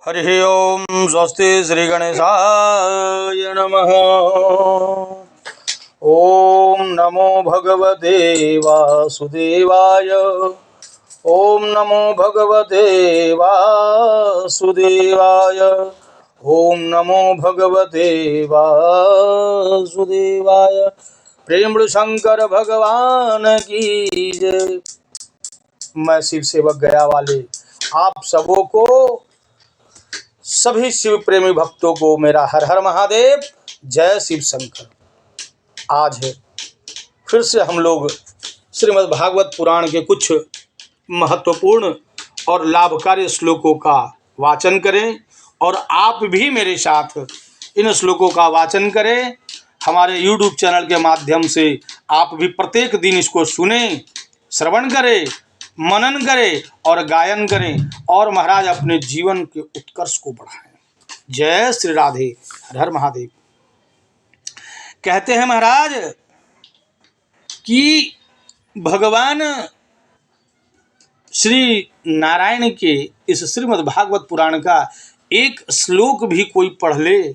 हरिः ओम स्वस्ति श्री गणेशाय नमः। ओम नमो भगवते वासुदेवाय। ओम नमो भगवते वासुदेवाय। ओम नमो भगवते वासुदेवाय। प्रेम शंकर भगवान की जय। मैं शिव सेवक गया वाले आप सबों को, सभी शिव प्रेमी भक्तों को मेरा हर हर महादेव, जय शिव शंकर। आज है फिर से हम लोग श्रीमद् भागवत पुराण के कुछ महत्वपूर्ण और लाभकारी श्लोकों का वाचन करें और आप भी मेरे साथ इन श्लोकों का वाचन करें। हमारे YouTube चैनल के माध्यम से आप भी प्रत्येक दिन इसको सुनें, श्रवण करें, मनन करें और गायन करें और महाराज अपने जीवन के उत्कर्ष को बढ़ाएं। जय श्री राधे, हर हर महादेव। कहते हैं महाराज कि भगवान श्री नारायण के इस श्रीमद् भागवत पुराण का एक श्लोक भी कोई पढ़ ले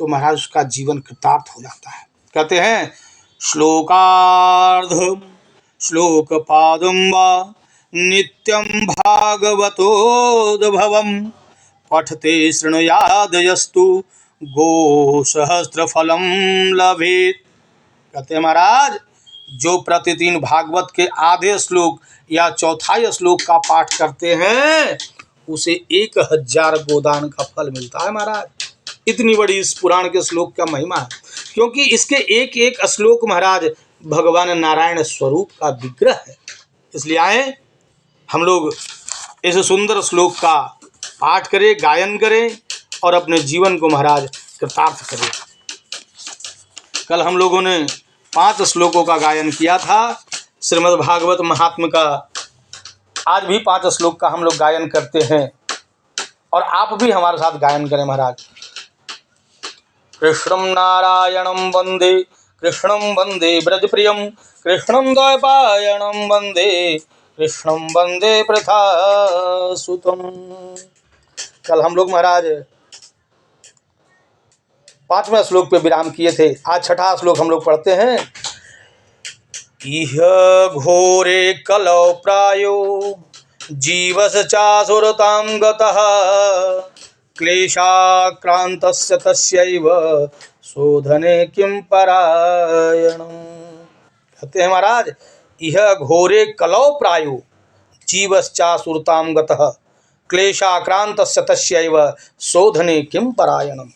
तो महाराज उसका जीवन कृतार्थ हो जाता है। कहते हैं श्लोकार्धम श्लोकपादं वा नित्यं भागवतोद्भवम् पठते शृणुयादयस्तु गोसहस्रफलं लभेत। कहते हैं महाराज जो प्रतिदिन भागवत के आधे श्लोक या चौथाई श्लोक का पाठ करते हैं उसे 1000 गोदान का फल मिलता है। महाराज इतनी बड़ी इस पुराण के श्लोक का महिमा है, क्योंकि इसके एक एक श्लोक महाराज भगवान नारायण स्वरूप का विग्रह है। इसलिए आए हम लोग इस सुंदर श्लोक का पाठ करें, गायन करें और अपने जीवन को महाराज कृतार्थ करें। कल हम लोगों ने 5 श्लोकों का गायन किया था श्रीमद् भागवत महात्म्य का। आज भी 5 श्लोक का हम लोग गायन करते हैं और आप भी हमारे साथ गायन करें। महाराज कृष्णं नारायणं वंदे, कृष्णं वंदे ब्रजप्रियं, कृष्णं द्वैपायनं वंदे, कृष्णं वंदे प्रथासुतं। कल हम लोग महाराज 5वें श्लोक पे विराम किए थे। आज 6ठा श्लोक हम लोग पढ़ते हैं। इह घोरे कलौ प्रायो जीवस चासुरतां गतः क्लेशाक्रान्तस्य तस्यैव शोधने किं परायणम्। कहते हैं महाराज इह घोरे कलौ प्रायो जीवश्चासुरतां गतः क्लेशाक्रान्तस्य तस्यैव शोधने किं परायणम्।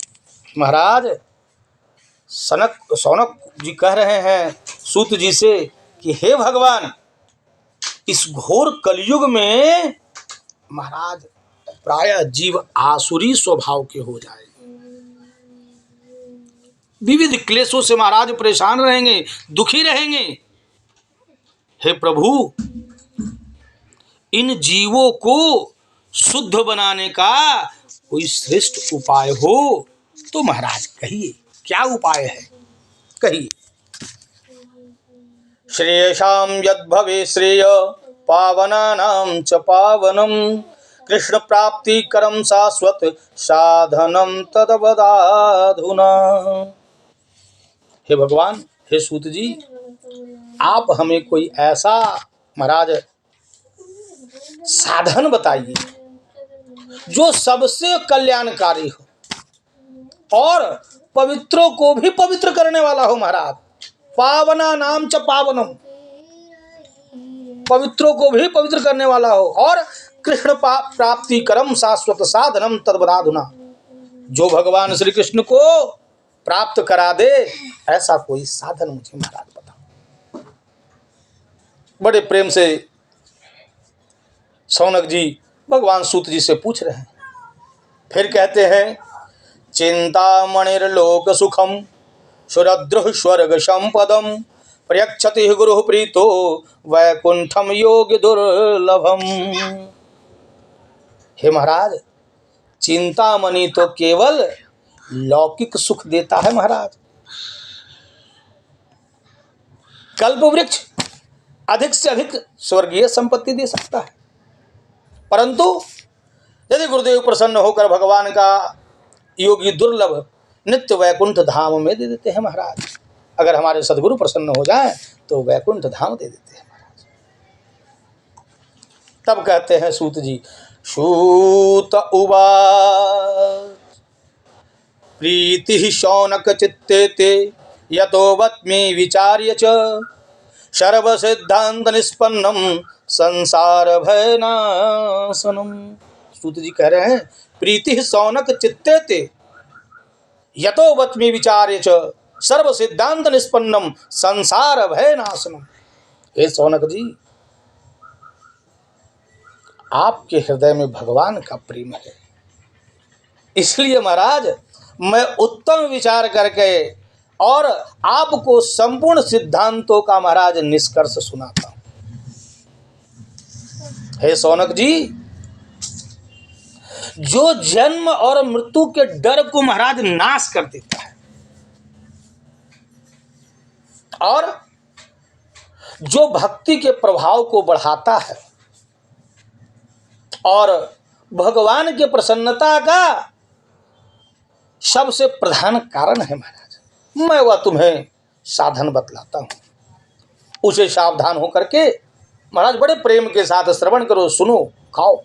महाराज सौनक जी कह रहे हैं सूत जी से कि हे भगवान, इस घोर कलयुग में महाराज प्रायः जीव आसुरी स्वभाव के हो जाएंगे, विविध क्लेशों से महाराज परेशान रहेंगे, दुखी रहेंगे। हे प्रभु, इन जीवों को शुद्ध बनाने का कोई श्रेष्ठ उपाय हो तो महाराज कहिए, क्या उपाय है कहिए। श्रेयसां यद्भवे श्रेय पावनानां च पावनं कृष्ण प्राप्तिकरं शाश्वत साधनं तद्वदाधुना। हे भगवान, हे सूत जी, आप हमें कोई ऐसा महाराज साधन बताइए जो सबसे कल्याणकारी हो और पवित्रों को भी पवित्र करने वाला हो। महाराज पावना नाम च पावनम, पवित्रों को भी पवित्र करने वाला हो और कृष्ण प्राप्ति करम शाश्वत साधनम तद्वदाधुना, जो भगवान श्री कृष्ण को प्राप्त करा दे ऐसा कोई साधन मुझे महाराज बताओ। बड़े प्रेम से सौनक जी भगवान सूत जी से पूछ रहे हैं। फिर कहते हैं चिंतामणिर्लोक सुखम सुरद्रुः स्वर्ग संपदम प्रयच्छति गुरु प्रीतो वैकुंठम योग दुर्लभम। हे महाराज, चिंतामणि तो केवल लौकिक सुख देता है महाराज। कल्प वृक्ष अधिक से अधिक स्वर्गीय संपत्ति दे सकता है, परंतु यदि गुरुदेव प्रसन्न होकर भगवान का योगी दुर्लभ नित्य वैकुंठ धाम में दे देते हैं महाराज। अगर हमारे सदगुरु प्रसन्न हो जाए तो वैकुंठ धाम दे देते हैं महाराज। तब कहते हैं सूत जी, सूत उवाच प्रीति शौनक चित्ते ते यतोवत्मि विचार्य च सर्व सिद्धांत निष्पन्नम संसार भयनाशनम। सूत जी कह रहे हैं, प्रीति शौनक चित्ते ते यतोवत्मि विचार्य च सर्व सिद्धांत निष्पन्नम संसार भयनाशनम। हे शौनक जी, आपके हृदय में भगवान का प्रेम है, इसलिए महाराज मैं उत्तम विचार करके और आपको संपूर्ण सिद्धांतों का महाराज निष्कर्ष सुनाता हूं। हे शौनक जी, जो जन्म और मृत्यु के डर को महाराज नाश कर देता है और जो भक्ति के प्रभाव को बढ़ाता है और भगवान के प्रसन्नता का सबसे प्रधान कारण है महाराज, मैं वह तुम्हें साधन बतलाता हूं। उसे सावधान होकर के महाराज बड़े प्रेम के साथ श्रवण करो, सुनो, खाओ।